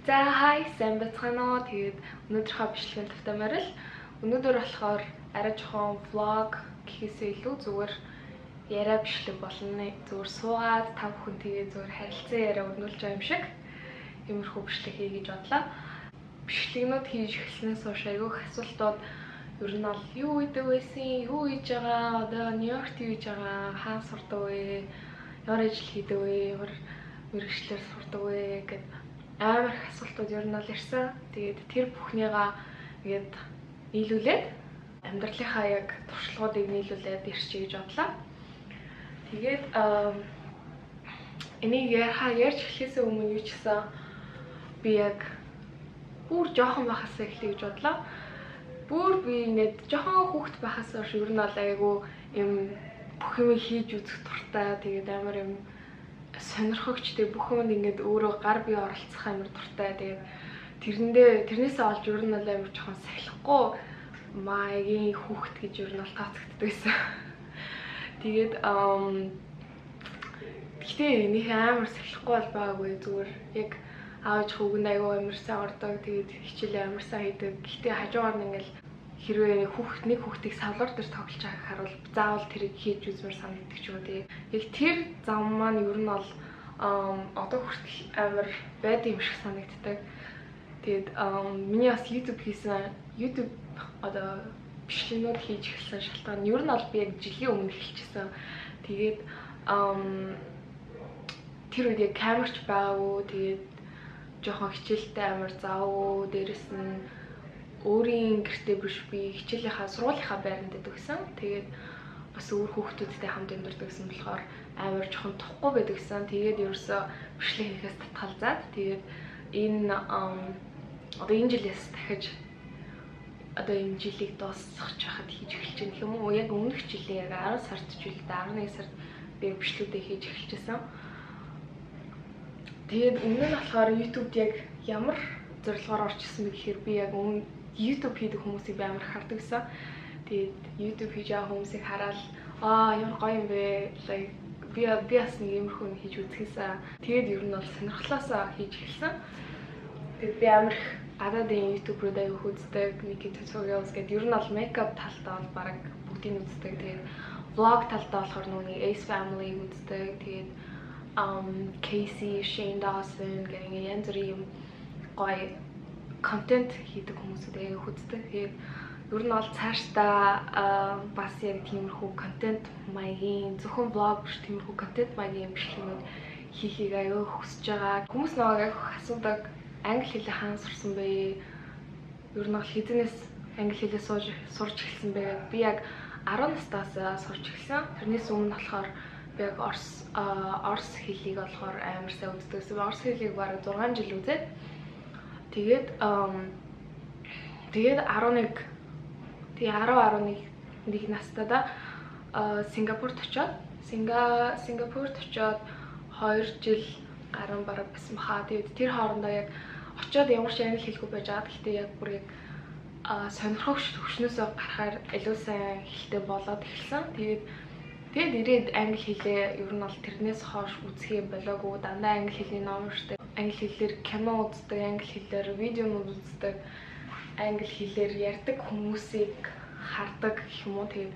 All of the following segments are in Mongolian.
За хай сайн байцгаана уу. Тэгээд өнөөдрийнхөө бичлэгийн тавтамаар л өнөөдөр болохоор арай жоохон vlog гэхээсээ илүү зүгээр яриа бичлэг болно. Зүгээр суугаад тав хүн тэгээд зүгээр харилцан яриа өрнүүлж байгаа юм шиг иймэрхүү бичлэг хий гэж бодлоо. Бичлэгнүүд хийж эхэлснээс хойш айгүйх асуултууд ер нь бол юу хийдэг байсан, юу хийж байгаа, одоо Нью-Йоркт юу хийж байгаа, хаана сурдаг вэ, ямар ажил хийдэг вэ, ямар мэргэжлэр сурдаг вэ гэд амар их асуултууд ер нь бол ирсэн. Тэгээд тэр бүхнийгаа ингээд нийлүүлээд амьдралынхаа яг туршлагуудыг нийлүүлээд ирчихье гэж бодлоо. Тэгээд энийг ярьж эхлэхээс өмнө юу ч гэсэн би яг бүр жоохон байхасаа эхлэе гэж бодлоо. Бүр би ингээд жоохон хүүхэд байхаас хойш ер нь бол айгүй юм бүх юм хийж үзэх дуртай. Тэгээд амар юм сонирхогч тэг бүх юмд ингээд өөрөө гар бие оролцох амар дуртай. Тэгээд тэрнээсээ олж ер нь бол амар жоохон салхихгүй маягийн хүүхэд гэж ер нь бол тооцогддог байсан. Тэгээд гэхдээ энийх амар салхихгүй бол байгаагүй, зүгээр яг аавч хүүгэнд айгүй амарсан ордог, тэгээд хичээлээ амарсан хийдэг. Гэхдээ хажуугаар нь ингээл хэрвээ нэг хүүхдийг савлуур дээр тоглож байгааг харуул заавал тэрийг хийж үзмээр санагддаг ч юм уу. Тэгээд яг тэр зам маань ер нь бол одоо хүртэл амар байд юм шиг санагддаг. Тэгээд миний бас YouTube одоо бичлэгнүүд хийж эхэлсэн шалтгаан нь ер нь бол би яг жилийн өмнө эхэлчихсэн. Тэгээд тэр үед яг камерч байгаагүй. Тэгээд жоохон хичээлтэй амар заавуу, дээрэс нь өөрийн гэртээ биш би хичээлийнхаа сургуулийнхаа байранд байдаг гэсэн. Тэгээд бас өөр хүүхдүүдтэй хамт амьдардаг гэсэн болохоор амар жоохон тухгүй байдаг гэсэн. Тэгээд ерөөсөө бичлэг хийхээс татгалзаад тэгээд энэ одоо энэ жилээс дахиж одоо энэ жилийг дуусгах чахад хийж эхэлж байгаа юм уу? Яг өмнөх жилийн яг 10 сард ч үл дээ 11 сард би бичлүүдээ хийж эхэлжсэн. Тэгээд өмнө нь болохоор YouTube-д яг ямар зорилгоор орж ирсэн бэ гэхээр би яг YouTube хийдэг хүмүүсийг би амар хардаг гэсэн. Тэгээд YouTube хийж байгаа хүмүүсийг хараад ямар гоё юм бэ? Би бас нэг иймэрхүү юм хийж үзэхээсээ тэгээд ер нь бол сонирхлоосоо хийж эхэлсэн. Тэгээд би амар их гадаадын YouTube-рууд аяг үздэг, Nikki Tutorials гэдэг ер нь бол makeup талтай бол баг бүгдийг үздэг. Тэгээд vlog талтай болохоор нөгөө Ace Family үздэг. Тэгээд Casey, Shane Dawson гэх янз бүрийн гоё контент хийдэг хүмүүсүүд аяг үздэг. Тэгээд ер нь бол цаашдаа бас яг тиймэрхүү контент маягийн зөвхөн vlog биш тиймэрхүү контент маягийн бичлэгүүд хийхийг аяг хүсэж байгаа. Хүмүүс нэг асуудаг англи хэлээ хаана сурсан бэ? Ер нь бол хэзээс англи хэлээ сурч эхэлсэн бэ? Би яг 10 настаас сурч эхэлсэн. Тэрнээс өмнө болохоор би яг орс хэлийг болохоор амар сайн үздэг. Орс хэлийг бараг 6 жил үзээд тэгээд 10-11 настайдаа Сингапурт очиод 2 жил гарan бараг байсан баха. Тэгээд тэр хоорондоо яг очиод ямар ч англи хэлгүй байж байгаа. Гэхдээ яг бүр яг сонирхогч төвшнөөсөө гарахаар илүү сайн хэлтэй болоод эхэлсэн. Тэгээд ирээд англи хэлээ ер нь бол тэрнээс хойш үзэх юм болоогүй. Дандаа англи хэлний ном уншдаг, англи хэлээр кино үздэг, англи хэлээр видеонууд үздэг, англи хэлээр ярьдаг хүмүүсийг хардаг гэх юм уу. Тэгээд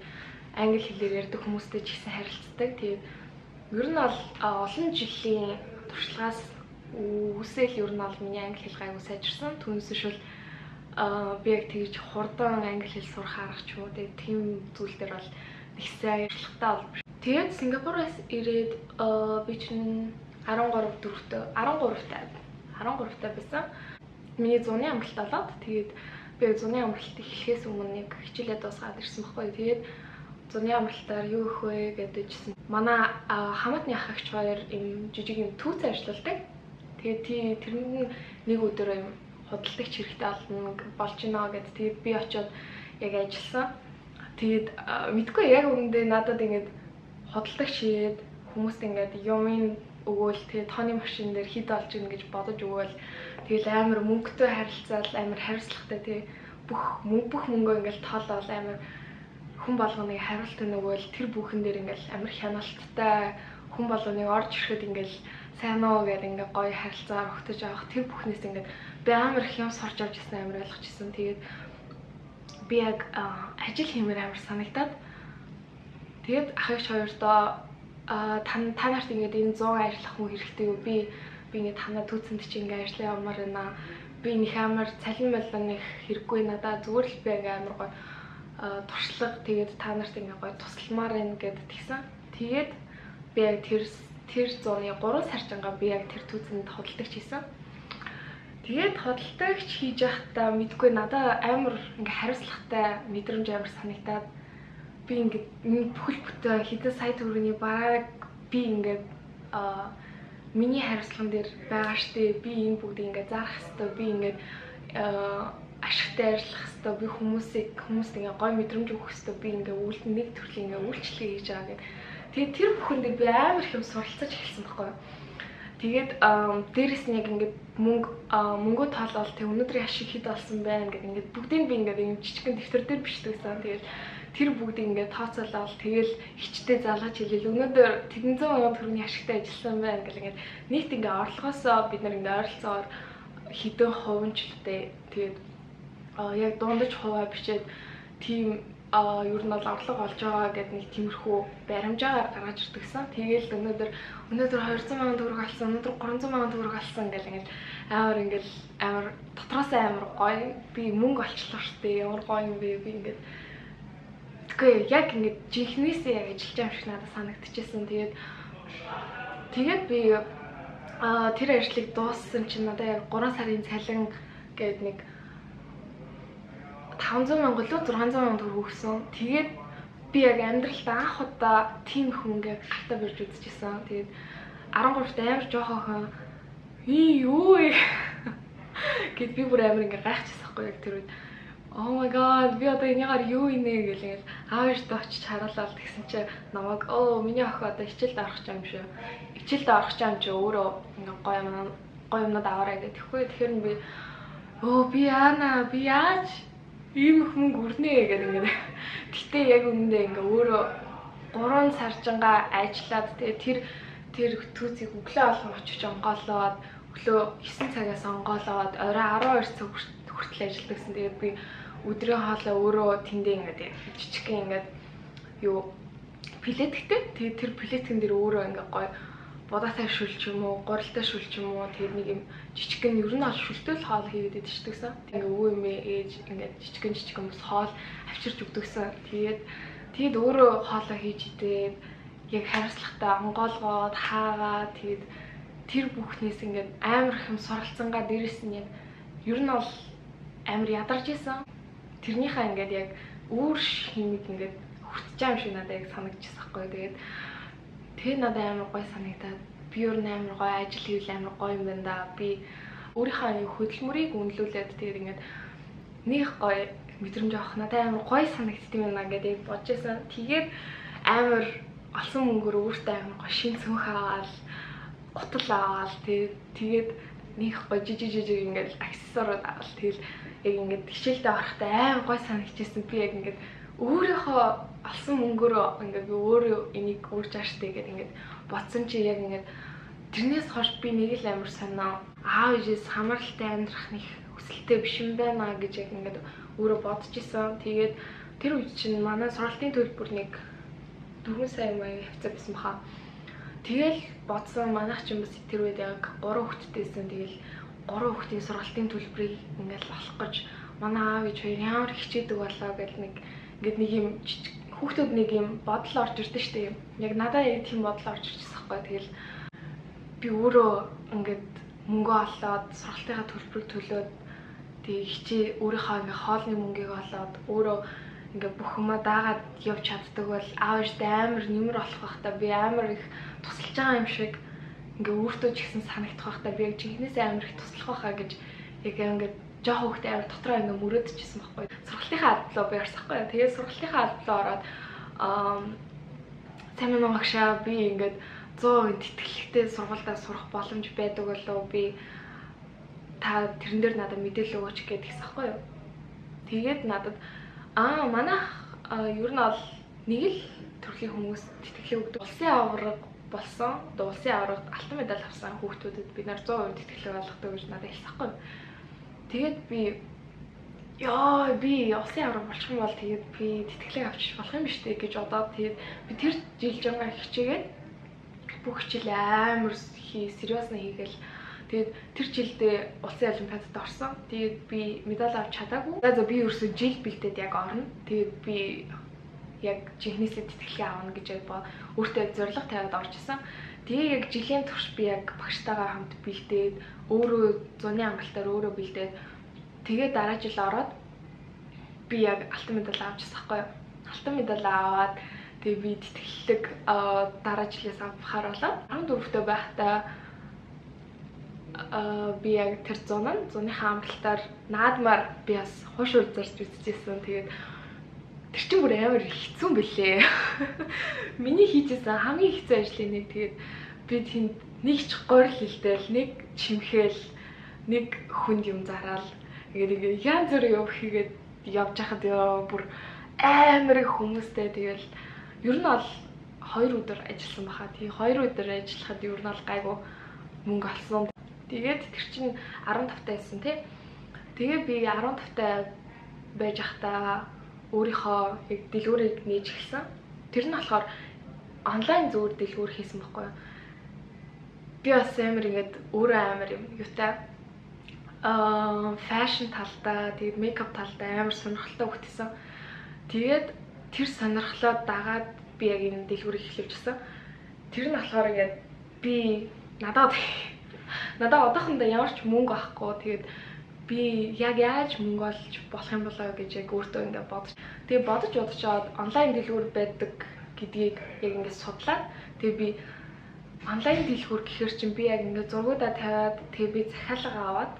англи хэлээр ярьдаг хүмүүстэй ч ихсэн харилцдаг. Тэгээд ер нь бол олон жилийн туршлагаас үсэл ер нь бол миний англи хэл гайгүй сайжирсан. Түүнээс шил би яг тэгж хурдан англи хэл сурах арга ч юм уу. Тэгээд тийм зүйл дээр бол их сайн ажиллахтай бол биш. Тэгээд Сингапураас ирээд би чинь 13-тай байсан. Миний зуны амралт болоод тэгээд би зуны амралт эхлэхээс өмнө яг хичээлээ дуусгаад ирсэн байхгүй. Тэгээд зуны амралтаар юу их вэ гэдэгчсэн. Манай хамаатны ах эгч хоёр юм жижиг юм түүц ажилладаг. Тэгээд тэрний нэг өдөр юм худалдагч хэрэгтэй болж байна гэдэг. Тэгээд би очиод яг ажилласан. Тэгээд мэдгүй яг үүндээ надад ингээд худалдагч хийгээд хүмүүст ингээд юмын өгөөл тэгээд тооны машин дээр хэд олж ийн гэж бодож өгөөл. Тэгэл амар мөнгөтэй харилцаал амар хариуцлагатай тий бүх мөнгөө ингээд тоолол амар хүн болгоныг хариулт өгөөл тэр бүхэн дээр ингээд амар хяналттай хүн болоо нэг орж ирэхэд ингээл сайн уу гэдэг ингээ гоё харилцаагаар өгтөж авах тэр бүхнээс ингээд би амар их юм сурч авч ирсэн амар ойлгочихсон. Тэгээд би яг ажил хиймээр амар санагдаад тэгээд ах эгч хоёртоо та нарт ингээд энэ 100 ажиллах хүн хэрэгтэй юу? Би ингээд танаа түүцэнд чи ингээд ажиллаа явмаар байна. Би нэг амар цалин байлаа нэг хэрэггүй надаа зүгээр л би ингээд амар гоё туршлага тэгээд та нарт ингээд гоё тусламаар байна гэд тэгсэн. Тэгээд би яг тэр 100-ны 3 сарчингаа би яг тэр түүцэнд хөдөлгөгч хийсэн. Тэгээд хөдөлгөгч хийж байхдаа мэдгүй надаа амар ингээ хариуцлагатай мэдрэмж амар санагдаад би ингээд бүхэл бүтэн хэдэн сая төгрөгийн бараг би ингээд миний хариуцлаган дээр байгаа штэ. Би энэ бүгдийг ингээд заах хэвээр би ингээд ашигтай ажиллах хэвээр би хүмүүст ингээд гоё мэдрэмж өгөх хэвээр би ингээд нэг төрлийн ингээд үйлчлэг хийж байгаа гэдэг. Тэгээд тэр бүхэндээ би амар их юм суралцаж эхэлсэн байхгүй юу. Тэгээд дээрэс нь яг ингээд мөнгө тоолол тэг өнөөдрийн ашиг хэд болсон байна гэдэг ингээд бүгдийг би ингээд юм жижигхэн дэвтэр дээр бичдэгсэн. Тэгээд тэр бүгдийг ингээд тооцоолол тэгэл хичтэй залгаж хэлээл өнөөдөр 100,000 төгрөгийн ашигтай ажилласан байна гэл ингээд нийт ингээд орлогоосоо бид нар ингээд ойролцоогоор хэдэн хувьчлалтай тэгээд яг дундаж хуваа бичээд тийм ер нь бол орлого олж байгаа гэдэг нэг тиймэрхүү баримжаагаар гаргаж ирдэгсэн. Тэгээл өнөөдөр 200,000 төгрөг алсан, өнөөдөр 300,000 төгрөг алсан гэл ингээд амар дотроос амар гоё. Би мөнгө олчлоо штэ. Ямар гоё юм бэ? Би ингээд тэггүй яг ингээд жинхнээсээ яг ажиллаж байгаа юм шиг надад санагдчихсэн. Тэгээд би тэр ажлыг дууссан чинь надад яг 3 сарын цалин гэдэг нэг 500,000 лөө 600,000 төгрөг өгсөн. Тэгээд би яг амьдралдаа анх удаа тийм хүн ингээд гартаа бирж үзчихсэн. Тэгээд 13-т амар жоохоохон юу гэд би бүр амар ингээд гайхчихсан байхгүй яг тэр үед. Oh my god би одоо энийгээр юу инэ гэлээ аавчтай очиж хараалал тэгсэн чи намайг миний охин одоо хичээлд орох гэж юм шүү. Хичээлд орох гэж юм чи өөрөө ингээд гоё юмнууд аваарай гэх. Тэгэхээр би би яаж ийм их мөнгө өрнэ гэдэг ингээд. Гэтэ яг үүндээ ингээ өөрөө 3 сарчингаа ажиллаад тэр түүцийг өглөө алган очиж онгоолоод өглөө 9 цагаас онгоолоод орой 12 цаг хүртэл ажилладагсан. Тэгээд би өдрийн хоолоо өөрөө тэндээ ингээд жижигхэн ингээд плетгтэй. Тэгээд тэр плеткэн дээр өөрөө ингээ гоё бодаатай шүл ч юм уу, гуралтай шүл ч юм уу тэгээд нэг юм жижигхэн ер нь ол шүлтэл хоол хийгээд идчихсэн. Тэгээ өвөө эмээ ээж ингээд жижигхэн бас хоол авчирч өгдөгсөн. Тэгээд өөрөө хоолоо хийж идээд яг хариуцлагатай онгоолгоод хаагаад тэгээд тэр бүхнээс ингээд амар их юм суралцсангаа дээрэс нь яг ер нь бол амар ядарч исэн. Тэрнийхээ ингээд яг өөр химиг ингээд хүртэж байгаа юм шиг надад яг санагдчихсан байхгүй. Тэгээд надад амар гоё санагдаад би өөр амар гоё ажил хийвэл амар гоё юм байна да. Би өөрийнхөө хөдөлмөрийг үнэлүүлээд тэгээд ингээд нэг гоё мэдрэмж авах надад амар гоё санагдсан юм байна гэдэг бодож байсан. Тэгээд амар олсон мөнгөөр өөртөө амар гоё шин цөөнх аваад гутал аваад тэгээд нэг гоё жижиг ингээд аксессуарууд аваад тэгэл яг ингээд хичээлдээ орохдоо амар гоё санагдчихсэн. Би яг ингээд өөрийнхөө олсон мөнгөөр ингээд би өөрөө энийг үрж ааштай гэдэг ингээд бодсон чи яг ингээд тэрнээс хойш би нэг л амар санаа аав ээжээс хамааралтай амьдрах нэг хүсэлтэй биш юм байна гэж яг ингээд өөрөө бодож исэн. Тэгээд тэр үед чинь манай сургалтын төлбөр нэг 4 сая маяг хавцаа байсан баха. Тэгэл бодсон манайх ч юм бас тэр үед яг 3 хүүхэдтэйсэн. Тэгэл 3 хүүхдийн сургалтын төлбөрийг ингээд олох гэж манай аав ээж хоёр ямар хичээдэг болоо гэл нэг ингээд нэг юм хүүхдүүд нэг юм бодол орж ирдэ штэ юм. Яг надад яг тийм бодол орж ирчихсэн байхгүй. Тэгэл би өөрөө ингээд мөнгө олоод сургалтынхаа төлбөрийг төлөөд тэгээ хичээ өөрийнхөө ингээд хоолны мөнгийг олоод өөрөө ингээд бүх юмаа даагаад явж чаддаг бол аав ээжтэй амар нэмэр болох байхдаа би амар их тусалж байгаа юм шиг ингээд өөртөө ч ихсэн санагдах байхдаа би яг жинхнээсээ амар их туслах байхаа гэж яг ингээд жоох хүүхдээ амар дотроо ингээд мөрөөдчихсэн байхгүй. Сургалтынхаа албалаа би орсохгүй. Тэгээд сургалтынхаа албалаа ороод сайн мөн багшаа би ингээд 100% тэтгэлэгтэй сургуультай сурах боломж байдаг болов би та тэрэн дээр надад мэдээлэл өгөөч гэдэг гэсэн байхгүй юу. Тэгээд надад манайх ер нь бол нэг л төрлийн хүмүүс тэтгэлэг өгдөг. Улсын аварга болсон. Одоо улсын аваргад алтан медаль авсан хүүхдүүдэд бид нар 100% тэтгэлэг болгодог гэж надад хэлсэхгүй. Тэгээд би улсын аварга болчих юм бол тэгээд би тэтгэлэг авчих болох юм биш үү гэж бодоод тэгээд би тэр жил жингээ хичээгээд бүх хичээл амар сериосно хийгээл тэгээд тэр жилдээ улсын олимпиадад орсон. Тэгээд би медаль авч чадаагүй. За би ерөөсөө жил бэлдээд яг орно. Тэгээд би яг жинхнээсээ тэтгэлэг аавна гэж өөртөө зорилго тавиад орж исэн. Тэгээ яг жилийн турш би яг багштайгаа хамт бэлдээд өөрөө зуны амралтаар өөрөө бэлдээд тэгээ дараа жил ороод би яг алтан медаль авчихсан байхгүй юу. Алтан медаль аваад тэгээ би тэтгэлэг дараа жилээс авахаар болоод 14-т байхдаа би яг тэр зуныхаа амралтаар наадмаар би бас хууш урзарч үзчихсэн. Тэгээд тэр чинь бүр амар хэцүү бэлээ. Миний хийжсэн хамгийн хэцүү ажлын нэг тэгээд би тэнд нэг ч горил хилдээл, нэг чимхээл, нэг хүнд юм зараал. Тэгээд янз бүр юм хийгээд явж хахад бүр амар их хүмүүстэй тэгэл ер нь бол 2 өдөр ажилласан баха. Тэгээ 2 өдөр ажиллахад ер нь бол гайгүй мөнгө олсон. Тэгээд тэр чинь 15 тайсан тий. Тэгээ би 15 тай байж ахта өөрийнхөө яг дэлгүүрийг нээж эхэлсэн. Тэр нь болохоор онлайн зүгээр дэлгүүр хийсэн байхгүй юу. Би бас амар ингээд өөрөө амар юм юутай фэшн талдаа тэгээд мейкап талдаа амар сонирхолтой хөтсөн. Тэгээд тэр сонирхлоо дагаад би яг энэ дэлгүүрийг эхлүүлчихсэн. Тэр нь болохоор ингээд би надад одоохондоо ямар ч мөнгө авахгүй тэгээд би яг яаж мөнгө олж болох юм болоо гэж яг өөртөө ингээд бодож. Тэгээ бодож онлайн дэлгүүр байдаг гэдгийг яг ингээд судлаад тэгээ би онлайн дэлгүүр гэхэр чинь би яг ингээд зургуудаа тавиад тэгээ би захиалга аваад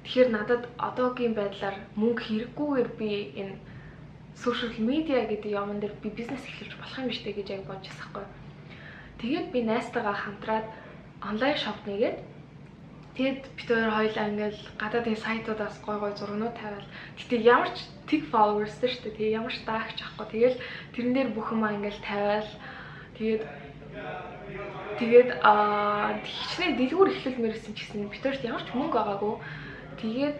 тэгэхээр надад одоогийн байдлаар мөнгө хэрэггүйгээр би энэ сошиал медиа гэдэг юмн дээр би бизнес эхлүүлж болох юм биш үү гэж яг бодож байгаа байхгүй. Тэгээд би найзтайгаа хамтраад онлайн шоп нэгээд тэгэд бид хоёулаа ингээл гадаадын сайтуудаас гой зургнууд тавиал. Гэтэ ямар ч тэг followers дээ шүү дээ. Тэгээ ямар ч даагч авахгүй. Тэгэл тэрэн дээр бүх юмаа ингээл тавиал. Тэгээд хичнээн дэлгүүр эхлүүлмээрсэн ч гэсэн бид хоёрт ямар ч мөнгө байгаагүй. Тэгээд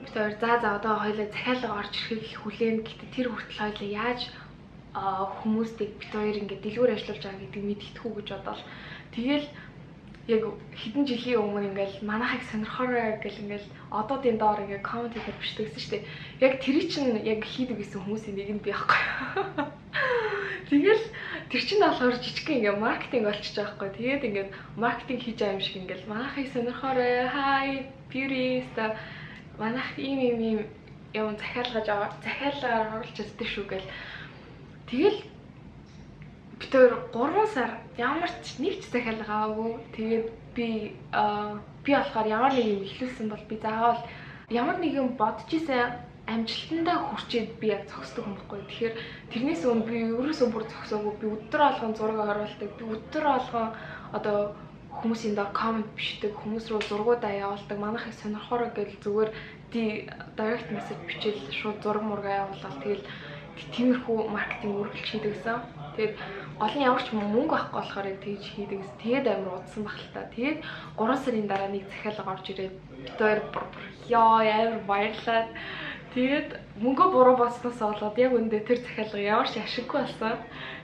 бид хоёр за одоо хоёулаа захиалга орж ирэхийг хүлээн. Гэтэ тэр хүртэл хоёулаа яаж хүмүүсийг бид хоёр ингээд дэлгүүр ажиллуулж байгаа гэдгийг мэддэхгүй гэж бодоод тэгэл яг хэдэн жилийн өмнө ингээл манайхыг сонирхоорой гэл ингээл одоодын доор ингээ коммент хийгээд бичдэгсэн шүү дээ. Яг тэр чинь яг хийдэг гэсэн хүмүүсийн нэгэнд би байхгүй. Тэгэл тэр чинь болохоор жижигхэн ингээ маркетинг болчихж байгаа байхгүй. Тэгээд ингээд маркетинг хийж байгаа юм шиг ингээл манайхыг сонирхоорой, hi beauty ста манайх ийм юм захиалгаар оруулж чаддаг шүү гэл. Тэгэл бид 3 сар ямар ч нэг ч захиалга аваагүй. Тэгээд би болохоор ямар нэг юм ихлүүлсэн бол би заавал ямар нэг юм бодож исэн амжилтандаа хүрчээд би яг зогсдог юм байхгүй. Тэгэхээр тэрнээс өмнө би ерөөсөө бүр зогсоогүй. Би өдөр болгон зураг оруулдаг. Би өдөр болгон одоо хүмүүсийн доор коммент бичдэг, хүмүүс рүү зургуудаа явуулдаг. Манайхыг сонирхоорой гэж зүгээр direct message бичээл шууд зураг мургаа явуулаад тэгэл тиймэрхүү маркетинг үргэлж хийдэг гэсэн. Тэгээд гол нь ямар ч мөнгө авахгүй болохоор яг тэгж хийдэг гэсэн. Тэгээд амар удсан баг л та. Тэгээд 3 сарын дараа нэг захиалга орж ирээд бид хоёр амар баярлаад тэгээд мөнгө буруу болсноос болоод яг үндэ тэр захиалга ямар ч ашиггүй болсон.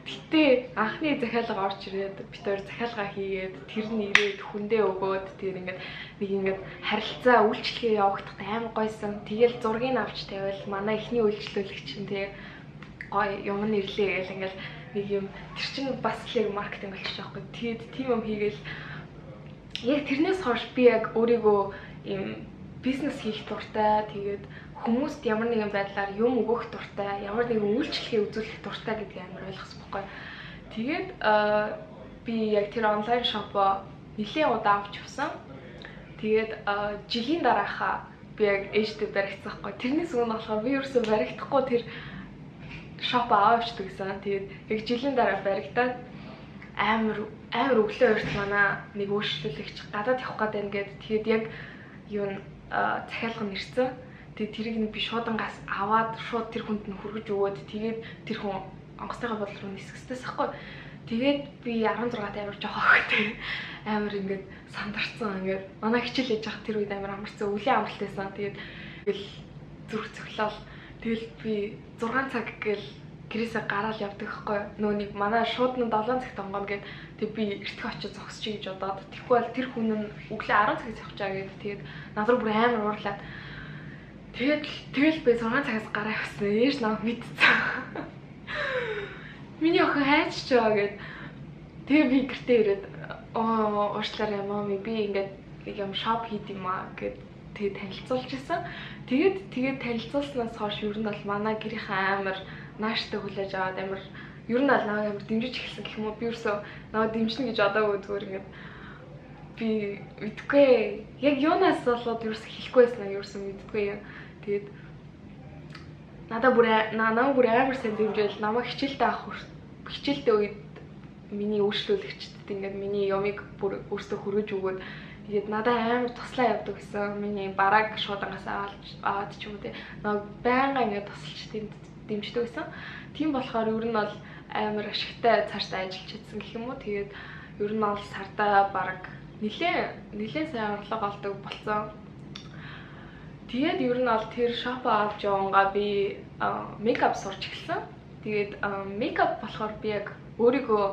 Гэтэ анхны захиалга орж ирээд бид хоёр захиалга хийгээд тэр нь ирээд хүндээ өгөөд тэр ингээд нэг ингээд харилцаа үйлчлэгээ явагдах амар гойсон. Тэгэл зургийг авч тавиал манай эхний үйлчлүүлэгч чинь тэгээ гой юм нэрлээ гэл ингээд нэг юм тэр чинь бас л маркетинг болчих жоохгүй. Тэгээд тийм юм хийгээл яг тэрнээс хойш би яг өөрийгөө юм бизнес хийх дуртай, тэгээд хүмүүст ямар нэгэн байдлаар юм өгөх дуртай, ямар нэгэн үйлчлэгээ үзүүлэх дуртай гэдгийг амар ойлгосон байхгүй. Тэгээд би яг тэр онлайн шопоо нэлээд удаа авч явсан. Тэгээд жилийн дараахаа би яг ээжтэй баригдсан байхгүй. Тэрнээс өмнө болохоор би ерөөсөө баригдахгүй тэр шоп аваачдаг гэсэн. Тэгээд яг жилийн дараа баригдаад амар өглөө өрт манай нэг үйлчлүүлэгч гадаад явах гээд байна гэд. Тэгээд яг юу захиалга нэрсэн. Тэгээд тэрийг нь би шуудангаас аваад шууд тэр хүнд нь хүргэж өгөөд тэгээд тэр хүн онгоцтойгоо бодол руу нисгэстэйс хэвгүй. Тэгээд би 16-т амар жоох охтой. Амар ингээд сандарсан ингээд манай хичээл яж хах тэр үед амар амарсан өвлийн амралтайсан. Тэгээд ингээл зүрх цоглол. Тэгэл би 6 цаг гээл гэрээсээ гараал явдаг хгүй. Нөө нэг манай шууд нь 7 цагт онгоно гэд тэг би эртх очиж зогсчих гэж бодоод. Тэгэхгүй бол тэр хүн нь өглөө 10 цагт явчихаа гэд тэгээд над руу бүр амар уурлаад. Тэгэл би 6 цагаас гараа явсан. Ээж намайг мэдсэн. Миний охин хайч чаа гэд. Тэгээ би гэртээ ирээд уушлаарай мами би ингээд юм шоп хийд юм аа гэд тэгээ танилцуулж ирсэн. Тэгээд танилцуулснаас хойш ер нь бол манай гэрийнхэн амар нааштай хүлээж аваад амар ер нь бол намайг амар дэмжиж эхэлсэн гэх юм уу. Би ерөөсөө намайг дэмжинэ гэж одоогүй зүгээр ингээд би мэдгүй. Яг юунаас болоод ерөөсөө хэлэхгүй байсан ерөөсөө мэдгүй. Тэгээд надаа бүр амар сайн дэмжээл намайг хичээлтэй үед миний өөрчлөлөгчдөд ингээд миний ямыг бүр өөртөө хөргөж өгөөд тэгээд надад амар туслаа явдаг гэсэн. Миний бараг шуудангаас аваад ч юм уу те. Намайг байнга ингээд тусалж дэмждэг гэсэн. Тийм болохоор ер нь бол амар ашигтай цаашдаа ажиллаж чадсан гэх юм уу. Тэгээд ер нь бол сардаа бараг нэлээд сайн орлого олдог болсон. Тэгээд ер нь бол тэр шопоо авч явангаа би мейкап сурч эхэлсэн. Тэгээд мейкап болохоор би яг өөрийгөө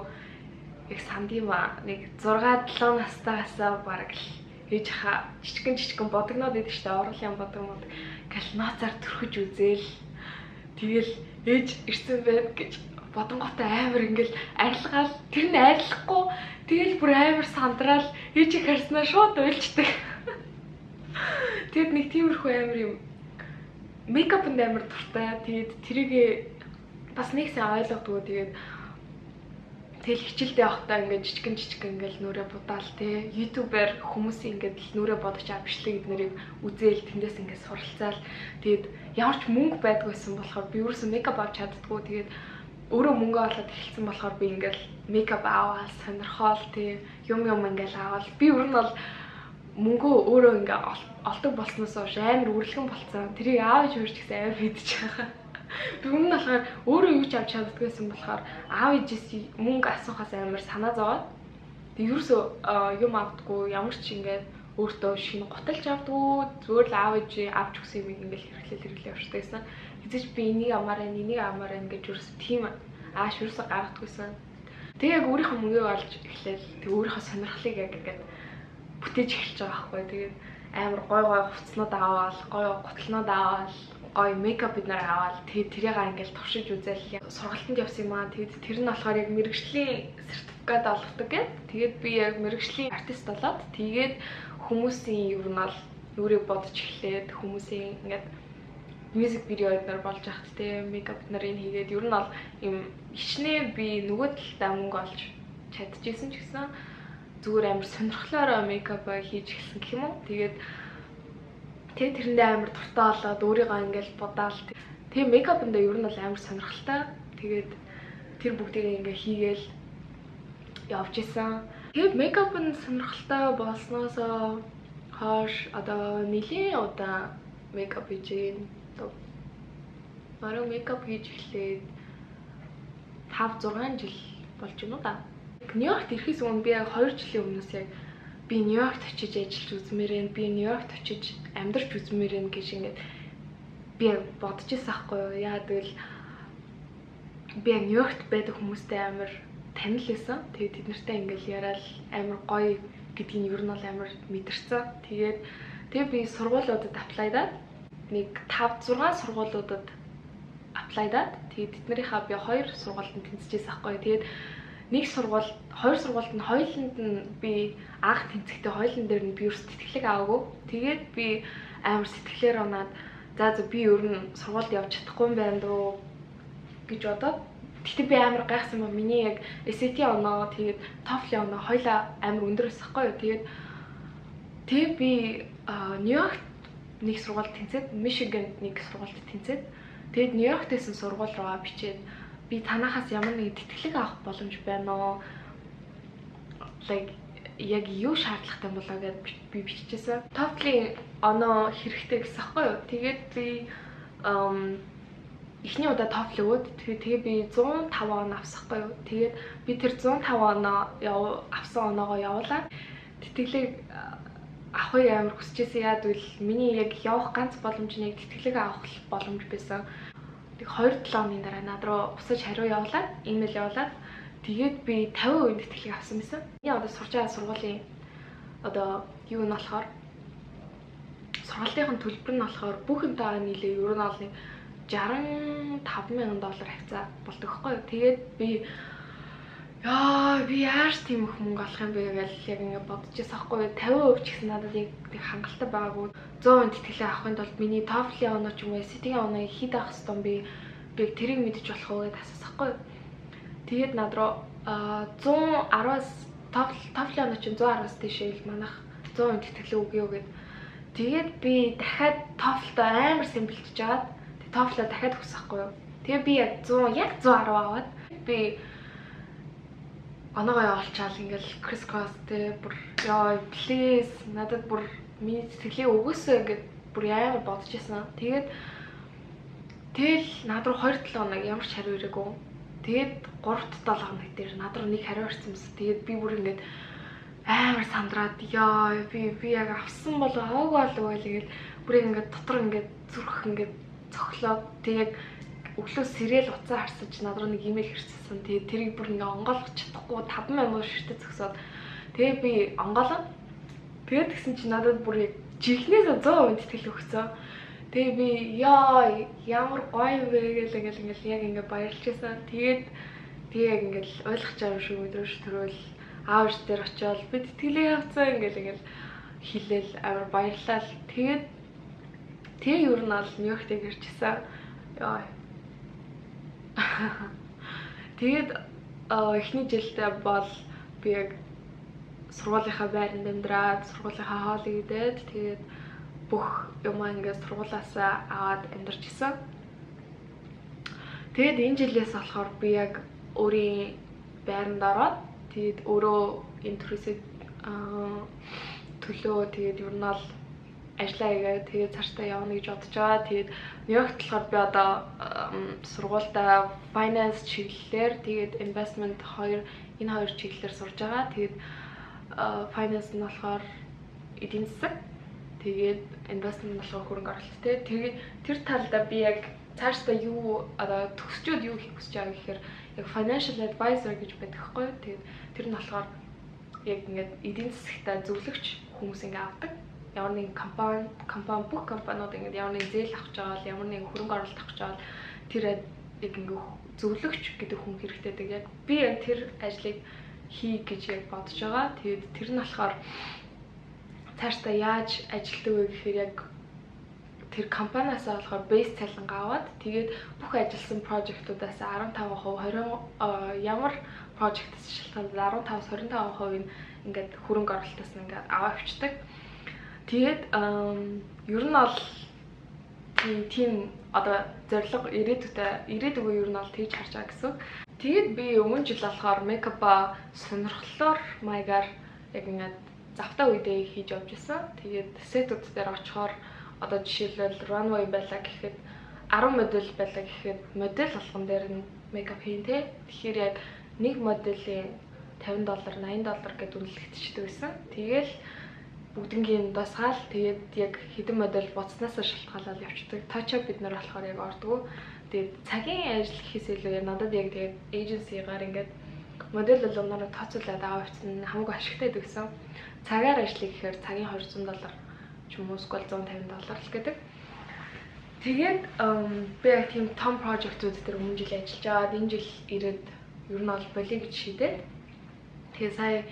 яг сандима нэг 6-7 настайгаас бараг ээж хаа жижигэн бодогноод идэв штэ оруулын бодогнод гал ноцаар төрхөж үзээл. Тэгэл ээж ирсэн байд гэж бодонготой амар ингээл арилгаал тэр нь арилахгүй тэгэл бүр амар сандраал ээжийг харснаа шууд уйлждаг. Тэгэд нэг тиймэрхүү амар юм мейкапнд амар дуртай. Тэгээд тэрийгээ бас нэг сайн ойлгодгоо. Тэгэл хичээлдээ явахдаа ингээд жижигэн ингээд нүрээ будаал те ютубер хүмүүсийн ингээд нүрээ бодож авчлаа гэднэрийг үзээл тэндээс ингээд суралцаал. Тэгээд ямар ч мөнгө байдгүйсэн болохоор би ерөөсөө мейкап авч чаддгүй. Тэгээд өөрөө мөнгө олоод эхэлсэн болохоор би ингээд мейкап аваад сонирхоол те юм ингээд аваад би ер нь бол мөнгөө өөрөө ингээд олдог болсноос хойш амар үрлэгэн болцсон. Тэрийг аавч хөрч гэсэн амар мэдчих байгаа. Би өмнө нь болохоор өөрөө юу ч авч чаддаггүйсэн болохоор аав ээжээс мөнгө асуухаас амар санаа зовоод тэг ерөөсөө юм авдаггүй ямар ч ингээд өөртөө шинэ гуталж авдаггүй зүгээр л аав ээж авч өгсөн юм ингээд хэрэглээ явчихсан. Хэзээ ч би энийг амаараа гэж ерөөсөө тийм ааш ерөөсөө гаргадаггүйсэн. Тэг яг өөрийнхөө мөнгөө олж эхлээл тэг өөрийнхөө сонирхлыг яг ингээд бүтээж эхэлж байгаа байхгүй. Тэгээд амар гой хувцснууд аваад гой гутлнууд аваад гой мейкап бид нар аваад тэрийг ингээл туршиж үзээл сургалтанд явсан юм аа. Тэгээд тэр нь болохоор яг мэрэгжлийн сертификат олгодог гэд. Тэгээд би яг мэрэгжлийн артист болоод тэгээд хүмүүсийн ер нь бол нүрийг бодож эхлээд хүмүүсийн ингээд мьюзик видеод нар болж ахт те мейкап нарын хийгээд ер нь бол юм хичнээн би нөгөө талдаа мөнгө олж чадчихсан ч гэсэн зүгээр амар сонирхлоороо мейкап хийж эхэлсэн гэх юм уу. Тэгээд тэрэндээ амар дуртай болоод өөрийгөө ингээл бодаал. Тэгээ мейкапнда ер нь бол амар сонирхолтой. Тэгээд тэр бүгдийг ингээ хийгээл явж исэн. Тэгээд мейкапн сонирхолтой болсноос хойш одоо нэлийн удаа мейкап хийж баруун мейкап хийж эхлээд 5-6 жил болж байна уу да. Нью-Йоркт ирэхээс өмнө би яг 2 жилийн өмнөөс яг би Нью-Йоркт очиж ажиллаж үзмээрэн би Нью-Йоркт очиж амьдарч үзмээрэн гэж ингээд би бодож байсан байхгүй юу. Яа гэвэл би Нью-Йоркт байдаг хүмүүстэй амар танил байсан. Тэгээд тэд нартай ингээл яриад амар гоё гэдгийг ер нь бол амар мэдэрсэн. Тэгээд би сургуулиудад аплайдаад нэг 5-6 сургуулиудад аплайдаад тэгээд тэднэрийнхаа би 2 сургуульд тэнцэжсэн байхгүй юу. Тэгээд нэг сургууль, 2 сургуульд нь хоёуланд нь би анх тэнцэхдээ хоёулан дээр нь би юу сэтгэлэг аваагүй. Тэгээд би амар сэтгэлээр унаад за би ер нь сургуульд явж чадахгүй юм байна дөө гэж бодоод тэгтээ би амар гайхсан ба миний яг SAT оноо тэгээд TOEFL оноо хоёлаа амар өндөр байсахгүй юу. Тэгээд би Нью-Йоркт нэг сургуульд тэнцээд, Мичигэнд нэг сургуульд тэнцээд тэгээд Нью-Йорктээс сургууль руугаа бичээд би танахаас ямар нэг тэтгэлэг авах боломж байна уу? Яг юу шаардлагатай болоо гэд би биччихсэн. TOEFL-ийн оноо хэрэгтэй гэсэн аахгүй юу? Тэгээд би эхний удаа TOEFL өгөөд тэгээ би 105 он авсахгүй юу. Тэгээд би тэр 105 оноо авсан оноогоо явуулаад тэтгэлэг авахыг амар хүсчихсэн. Яад үл миний яг явах ганц боломж нь яг тэтгэлэг авах боломж байсан. Тэг 2-7 оны дараа над руу бусаж хариу явуулаад, имэйл явуулаад тэгээд би 50% тэтгэлэг авсан байсан. Миний одоо сурч байгаа сургуулийн одоо юу нь болохоор сургалтын төлбөр нь болохоор бүх юмтайгаа нийлээ ер нь бол $65,000 хавцаа болдог байхгүй. Тэгээд би яаж тийм их мөнгө олох юм бэ гэж яг ингэ бодож байсан байхгүй. 50% ч гэсэн надад яг хангалттай байгаагүй. 100% тэтгэлэг авахын тулд миний TOEFL-ийн оноо ч юм уу SAT-ийн оноо хэд авах хэвээр би тэрийг мэдэж болох уу гэж асуусахгүй. Тэгээд над руу 110-аас TOEFL-ийн оноо чинь 110-аас тийшээ ил манах 100% тэтгэлэг өгье гэд. Тэгээд би дахиад TOEFL-д амар сэмбэлжж жагаад TOEFL-а дахиад хүсэхгүй юу. Тэгээ би яг 110 аваад би оноогоо явуулчаал ингээл крис кросс тэ бүр please надад бүр миний сэтгэлээ өгөөсөө гэд бүр амар бодож байсан. Тэгээд тэгэл над руу 2-7 хоног ямар ч хариу ирээгүй. Тэгээд 3-7 хоног дээр над руу нэг хариу ирсэн мэс. Тэгээд би бүр ингээд амар сандраад би яг авсан болоо аваагүй болов гээл бүр ингээд дотор ингээд зүрх ингээд цохлоо. Тэгээд өглөө сэрэл уцаа харсаж над руу нэг имэйл ирсэн. Тэгээд тэрийг бүр ингээ онгойлгох чадахгүй 5,000 ширтэ зөксөөд. Тэгээд би онгойлоо. Тэгээд тэгсэн чи надад бүр яг жихнээс 100% тэтгэл өгсөн. Тэгээд би ямар гоё вэ гэл ингээл яг ингээ баярлжсэн. Тэгээд яг ингээл ойлгох юм шиг өдрөөш төрөөл аавч дээр очиод би тэтгэлээ авцаа ингээл хэлээл амар баярлал. Тэгээд ер нь бол Нью-Йоркт ирчихсэн. Тэгээд эхний жилдээ бол би яг сургуулийнхаа байранд амьдраад, сургуулийнхаа хоолыг идээд тэгээд бүх юм ингээд сургуулаасаа аваад амьдарч исэн. Тэгээд энэ жилээс болохоор би яг өөрийн байранд ороод тэгээд өөрөө интервьюсээ төлөө тэгээд ер нь бол ажиллаа хийгээд тэгээд цаашдаа явна гэж бодож байгаа. Тэгээд Нью-Йоркт болохоор би одоо сургуультай finance чиглэлээр тэгээд investment энэ хоёр чиглэлээр сурж байгаа. Тэгээд finance нь болохоор эдийн засаг, тэгээд investment нь болохоор хөрөнгө оруулалт. Тэгээд тэр талдаа би яг цаашдаа юу одоо төгсчөөд юу хийх гэж байгаа гэхээр яг financial advisor гэж байдаг хгүй. Тэгээд тэр нь болохоор яг ингээд эдийн засагтаа зөвлөгч хүмүүс ингээд авдаг. Ямар нэгэн компани бүх компаниуд ингээд ямар нэгэн зээл авах гэж байгаа, ямар нэгэн хөрөнгө оруулалт авах гэж байгаа тэр яг ингээд зөвлөгч гэдэг хүн хэрэгтэй. Яг би яг тэр ажлыг хий гэж яг бодож байгаа. Тэгээд тэр нь болохоор цаашдаа яаж ажилтдаг вэ гэхээр яг тэр компаниас болохоор base цалингаа аваад тэгээд бүх ажилласан project-уудаас 15%, ямар project-аас шалтгаалаад 15-25% ингээд хөрөнгө оруулалтаас нь ингээд аваа авчдаг. Тэгээд ер нь бол тийм одоо зорилго ирээдүгөө ер нь бол тэгж харж байгаа гэсэн. Тэгээд би өмнө жил болохоор мейкапа сонирхлоор маягаар яг ингээд завтаа үедээ хийж явж байсан. Тэгээд сетүүд дээр очихоор одоо жишээлбэл runway байлаа гэхэд 10 модель байлаа гэхэд модель болгон дээр нь мейкап хийн тэ. Тэгэхээр яг нэг моделийн $50, $80 гэдэг үнэлэгдчихдэг байсан. Тэгээд бүгднгийн дасгаал тэгээд яг хэдэн модель буцнаасаа шалтгаалаад явчихдаг. Touch up бид нар болохоор яг ордгоо. Тэгээд цагийн ажил гэхээс илүү надад яг тэгээд agency-гаар ингээд модель болгоноор тооцоолоод аваа авчихсан хамаагүй ашигтай гэсэн. Цагаар ажиллая гэхээр цагийн $200 ч юм уу эсвэл $150 л гэдэг. Тэгээд би яг тийм том project-ууд дээр өмнө жил ажиллаж аваад энэ жил ирээд ер нь бол болиё гэж шийдээд. Тэгээд сая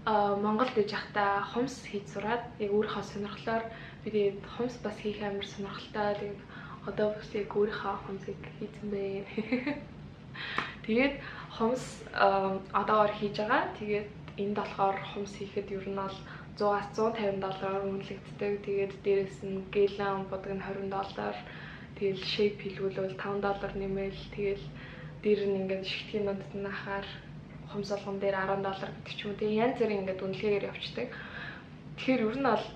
Монголд иж захта хумс хийж сураад яг өөрийнхөө сонирхлоор би тэгээд хумс бас хийх амар сонирхолтой. Тэгээд одоо бас яг өөрийнхөө хумсыг хийсэн бэ. Тэгээд хумс одоогоор хийж байгаа. Тэгээд энд болохоор хумс хийхэд ер нь бол $100-аас $150 үнэлэгддэг. Тэгээд дээрэс нь гелан бодог нь $20. Тэгэл shape хийлгүүлвэл $5 нэмэл. Тэгэл дээр нь ингээд шигтгэн донд нь ахаар хумс болгон дээр $10 гэдэг ч юм уу. Тэгээ янз бүрийн ингээд үнэлгээгээр явчихдаг. Тэгэхээр ер нь бол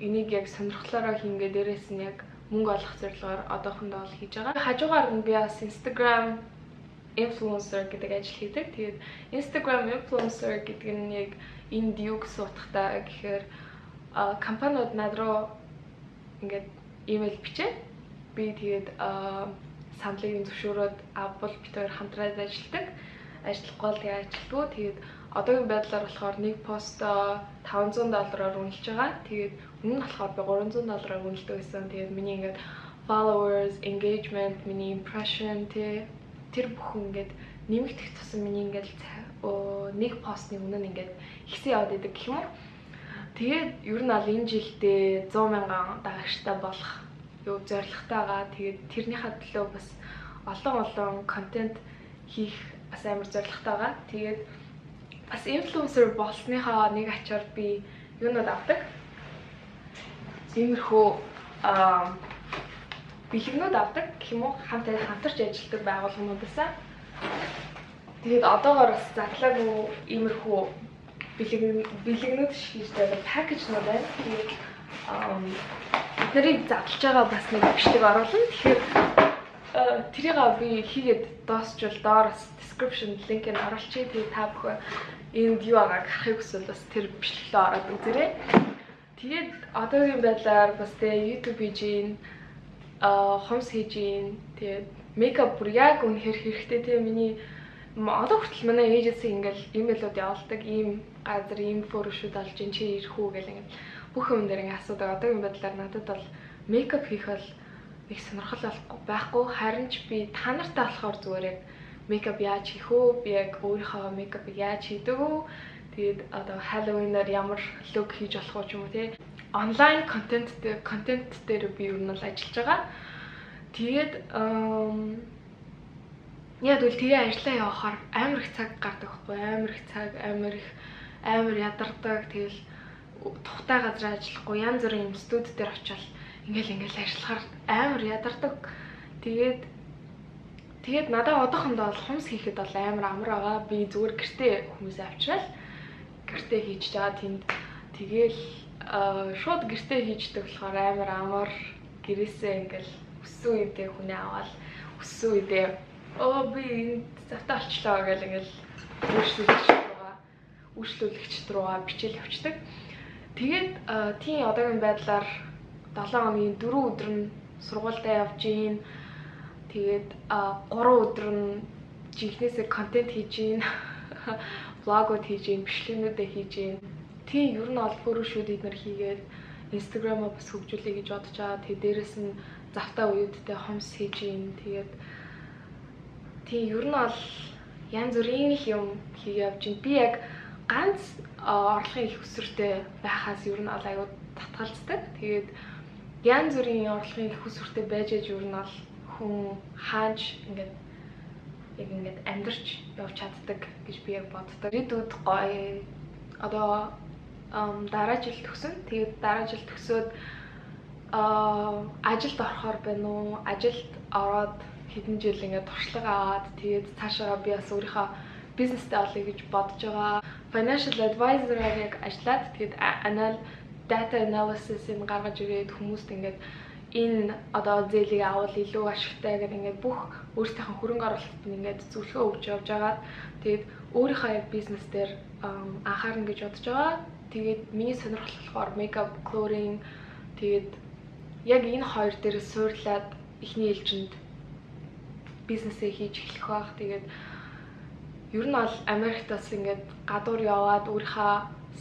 энийг яг сонирхлоороо хийнгээ дээрээс нь яг мөнгө олох зорилгоор одоохондоо л хийж байгаа. Хажуугаар нь би бас Instagram influencer гэдэг ажил хийдэг. Тэгээд Instagram influencer гэдэг нь яг энд юу гэсэн утгатай гэхээр компаниуд над руу ингээд имэйл бичээд би тэгээд саналыг зөвшөөрөөд авбал бид хоёр хамтраад ажилладаг. Ажиллахгүй л тэгээд ажилтгүй. Тэгээд одоогийн байдлаар болохоор нэг постоо $500 үнэлж байгаа. Тэгээд өмнө нь болохоор би $300 үнэлдэг байсан. Тэгээд миний ингээд followers, engagement, миний impression тэр бүхэн ингээд нэмэгдэх тусам миний ингээд нэг постны өмнө нь ингээд ихсэн яваад идэг гэх юм уу. Тэгээд ер нь аль энэ жилдээ 100,000 дагагчтай болох зорилготой байгаа. Тэгээд тэрнийхээ төлөө бас олон контент хийх бас амар зорилготой байгаа. Тэгээд бас инфлюенсер болсныхаа нэг ачаар би юунод авдаг. Иймэрхүү бэлгэнүүд авдаг гэх юм уу, хамтарч ажилладаг байгууллагуудаас. Тэгээд одоогоор бас задлаагүй иймэрхүү бэлгэнүүд шиг хийж байгаа пакэжнууд байна. Тэгээд бид нарыг задлж байгаа бас нэг бичлэг оруулна. Тэгэхээр тэрийг би хийгээд дуусчвал доороос description link-ийг оруулчих. Тэгээд та бүхэн энд юу байгааг харахыг хүсвэл бас тэр бичлэглээ ороод үзээрэй. Тэгээд одоогийн байдлаар бас YouTube хийж гин, хомс хийж гин, тэгээд мейкап бүр яг үнэхээр хэрэгтэй. Тэгээд миний одоо хүртэл манай эйженси ингээл имэйлүүд явуулдаг, ийм газар ийм фотошут олж ин чи ирэх үү гэл ингээд бүх юм дээр ингээд асуудаг. Одоогийн байдлаар надад бол мейкап хийх бол их сонирхол байхгүй. Харин ч би та нартай болохоор зүгээр яг мейкап яаж хийх үү? Би яг өөрийнхөө мейкапыг яаж хийдэг үү? Тэгээд одоо Halloween-аар ямар лук хийж болох ч юм уу те. Онлайн контент дээр би ер нь л ажиллаж байгаа. Тэгээд яг үл тэгээ ажиллаа явахаар амар их цаг гардаг байхгүй. Амар ядардаг. Тэгэл тухтай газар ажиллахгүй янз бүрийн юм студ дээр очивол ингээл ажиллахаар амар ядардаг. Тэгээд надад одоохондоо бол хумс хийхэд бол амар амар байгаа. Би зүгээр гэртээ хүмүүсээ авчраад гэртээ хийж байгаа тэнд. Тэгээл шууд гэртээ хийждэг болохоор амар амар гэрээсээ ингээл өссөн үедээ хүнээ аваад өссөн үедээ би энд завтаа олчлоо гэл ингээл үйлчлүүлэгчд руугаа бичээл явчихдаг. Тэгээд тийм одоогийн байдлаар 7 хоногийн 4 өдөр нь сургуультай явж гин. Тэгээд 3 өдөр нь жинхнээсээ контент хийж гин. Влогууд хийж гин, бичлэгнүүдээ хийж гин. Тийм ер нь ол фотошуудыг нар хийгээд Instagram-аа бас хөгжүүлэе гэж бодож байгаа. Тэгээд дээрэс нь завтаа үеүдтэй хомс хийж гин. Тэгээд тийм ер нь ол янз бүрийн юм хийгээ явж гин. Би яг ганц орлогын их өсвөртэй байхаас ер нь ол аюу татгалздаг. Тэгээд янз бүрийн орлогын их өсвөртэй байж ер нь ол хүн хааж ингээд амьдарч явж чаддаг гэж би яг боддог. Ирээдүйд гоё одоо дараа жил төгсөн. Тэгээд дараа жил төгсөөд ажилд орохоор байна уу? Ажилд ороод хэдэн жил ингээд туршлага аваад тэгээд цаашаа би бас өөрийнхөө бизнестэй олъё гэж бодож байгаа. Financial advisor-аар яг ажиллаад тэгээд data analysis-ийг гаргаж ирээд хүмүүст ингээд энэ одоо зээлийг авал илүү ашигтай гэх ингээд бүх өөрсдийнхөө хөрөнгө оруулалтанд ингээд зөвлөгөө өгч явж байгаа. Тэгээд өөрийнхөө яг бизнес дээр анхаарна гэж бодож байгаа. Тэгээд миний сонирхол болохоор makeup, clothing тэгээд яг энэ хоёр дээр суурлаад эхний ээлжинд бизнесээ хийж эхлэх байх. Тэгээд ер нь бол Америктаас ингээд гадуур яваад өөрийнхөө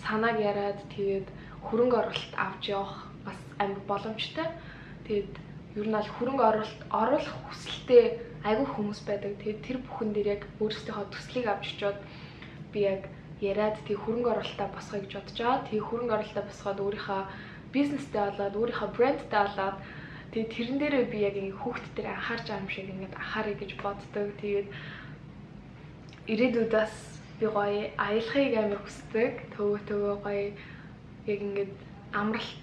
санааг яриад тэгээд хөрөнгө оруулалт авч явах бас амар боломжтой. Тэгээд ер нь бол хөрөнгө оруулах хүсэлтэй айгүй хүмүүс байдаг. Тэгээд тэр бүхэн дээр яг өөрсдийнхөө төслийг авч очиод би яг яриад тэг хөрөнгө оруулалтаа босгоё гэж бодож байгаа. Тэг хөрөнгө оруулалтаа босгоод өөрийнхөө бизнестэй болоод өөрийнхөө брэндтэй болоод тэг тэрэн дээрээ би яг ингэ хүүхд дээр анхаарч байгаа юм шиг ингэ анхаарыг гэж боддог. Тэгээд ирээдүйд бас би гоё аялахыг амар хүсдэг. Төвөө гоё яг ингэ амралт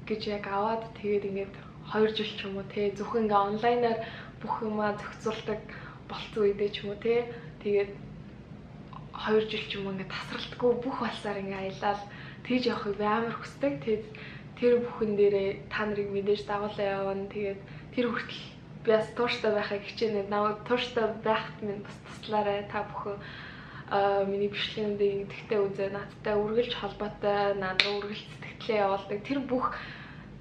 гэж яг аваад тэгээд ингэ 2 жил ч юм уу те зөвхөн ингээ онлайнаар бүх юмаа зохицуулдаг болцсон үедээ ч юм уу те тэгээд 2 жил ч юм уу ингээ тасралтгүй бүх балсаар ингээ аялал тэгж явахыг би амар хүсдэг. Тэгээд тэр бүхэн дээрээ та нарыг мэдээж дагуулсан явна. Тэгээд тэр хүртэл би бас тууштай байхыг хичээнэ. Намайг тууштай байхад минь бас туслаарай та бүхэн. Миний бичлэгэндээ идэвхтэй үзээ, надтай үргэлж холбоотой, надад үргэлж сэтгэлээ явуулдаг. Тэр бүх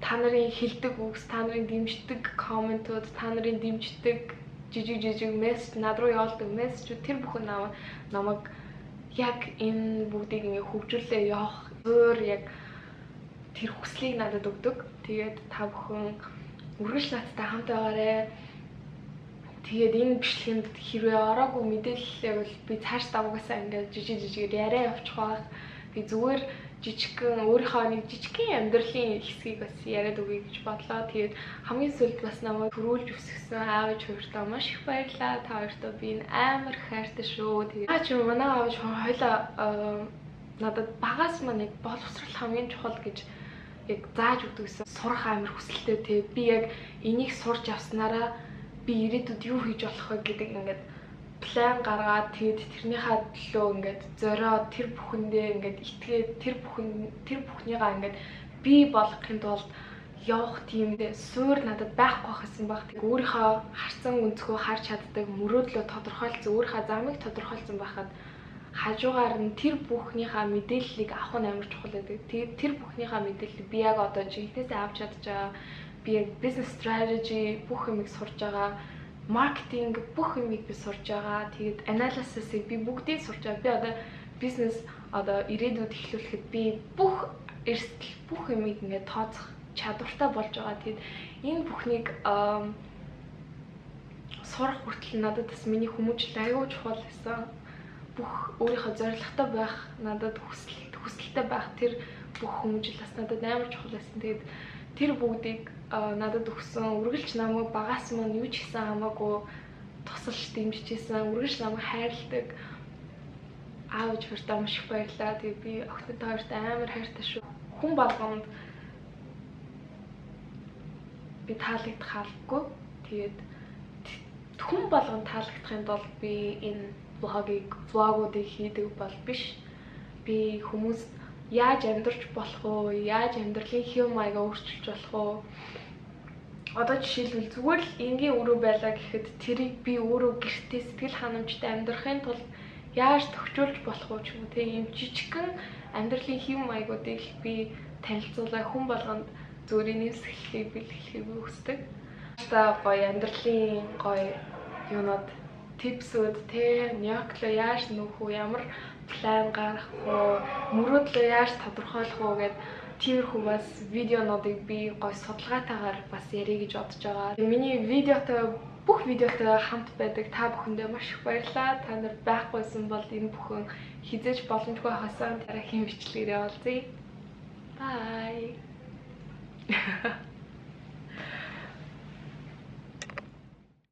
та нарын хэлдэг үгс, та нарын дэмждэг комментууд, та нарын дэмждэг жижиг мессеж, над руу явуулдаг мессежүүд, тэр бүхэн намайг яг энэ бүгдийг ингээ хөгжүүлээ явах зөөр яг тэр хүслийг надад өгдөг. Тэгээд та бүхэн үргэлж надтай хамт байгаарай. Тэгээд энэ бичлэгэнд хэрвээ ороогүй мэдээлэл бол би цааш давгаасаа ингээд жижиг яриа явуучих байх. Би зүгээр жижигхэн өөрийнхөө нэг жижигхэн амьдралын хэсгийг бас яриад өгье гэж бодлоо. Тэгээд хамгийн сүүлд бас намайг төрүүлж өсгсөн аав ээж хоёртоо маш их баярлалаа. Та хоёртоо би амар хайртай шүү. Тэгээд аа чи манай аав ээж хоёлаа надад багаас маань яг боловсрол хамгийн чухал гэж яг зааж өгдөг гэсэн. Сурах амар хүсэлтэй тий. Би яг энийг сурч явснараа би ирээдүйд юу хийж болох вэ гэдэг ингээд план гаргаад тэгээд тэрнийхээ төлөө ингээд зориод тэр бүхэндээ ингээд итгээд тэр бүхнийгаа ингээд бий болгохын тулд явах тиймдээ суур надад байхгүй байсан баг. Тэг өөрийнхөө харсан өнцгөө харж чаддаг, мөрөөдлөө тодорхойлсон, өөрийнхөө замыг тодорхойлсон байхад хажуугаар нь тэр бүхнийхээ мэдээллийг авах нь амар чухал байдаг. Тэгээд тэр бүхнийхээ мэдээллийг би яг одоо жинхнээсээ авч чадж байгаа. Би яг business strategy бүх юмыг сурж байгаа. Маркетинг бүх юмыг би сурж байгаа. Тэгээд анализисыг би бүгдийг сурж байгаа. Би одоо бизнес одоо ирээдүйд эхлүүлэхэд би бүх эрсдэл бүх юмыг ингээд тооцох чадвартай болж байгаа. Тэгээд энэ бүхнийг сурах хүртэл надад бас миний хүмүүжил аюул чухал байсан. Бүх өөрийнхөө зорилготой байх, надад хүсэлтэй байх тэр бүх хүмүүжил бас надад амар чухал байсан. Тэгээд тэр бүгдийг надад өгсөн, үргэлж намайг багаас мань юу ч гэсэн хамаагүй тусалж дэмжижсэн, үргэлж намайг хайрладаг аав ээж хоёртоо маш их баярлалаа. Тэгээд би охинтой хоёртой амар хайртай шүү. Хүн болгонд би таалагдах албагүй. Тэгээд хүн болгонд таалагдахын тулд би энэ влогуудыг хийдэг бол биш. Би хүмүүст яаж амьдарч болох вэ? Яаж амьдралын хэв маягаа өөрчилж болох вэ? Одоо жишээлбэл зүгээр л энгийн өрөө байлаа гэхэд тэрийг би өөрөө гэртээ сэтгэл ханамжтай амьдрахын тулд яаж тохижуулж болох вэ ч юм уу тийм юм жижигхэн амьдралын хэв маягуудыг би танилцуулах хүн болгонд зүгээр нэмсгэлийг бэлгэлхийг хүсдэг. Та гоё амьдралын гоё юунод типсүүд те Нью-Йорклоо яаж нүүх вэ? Ямар план гаргах вэ? Мөрөөдлөө яаж тодорхойлох вэ гэдэг тиймэрхүү бас видеонуудыг би гоё судалгаатайгаар бас ярих гэж бодож байгаа. Миний бүх видеотой хамт байдаг та бүхэндээ маш их баярлалаа. Та нар байхгүйсэн бол энэ бүхэн хизээж боломжгүй хасан дараагийн бичлэгээр явуулъя. Bye.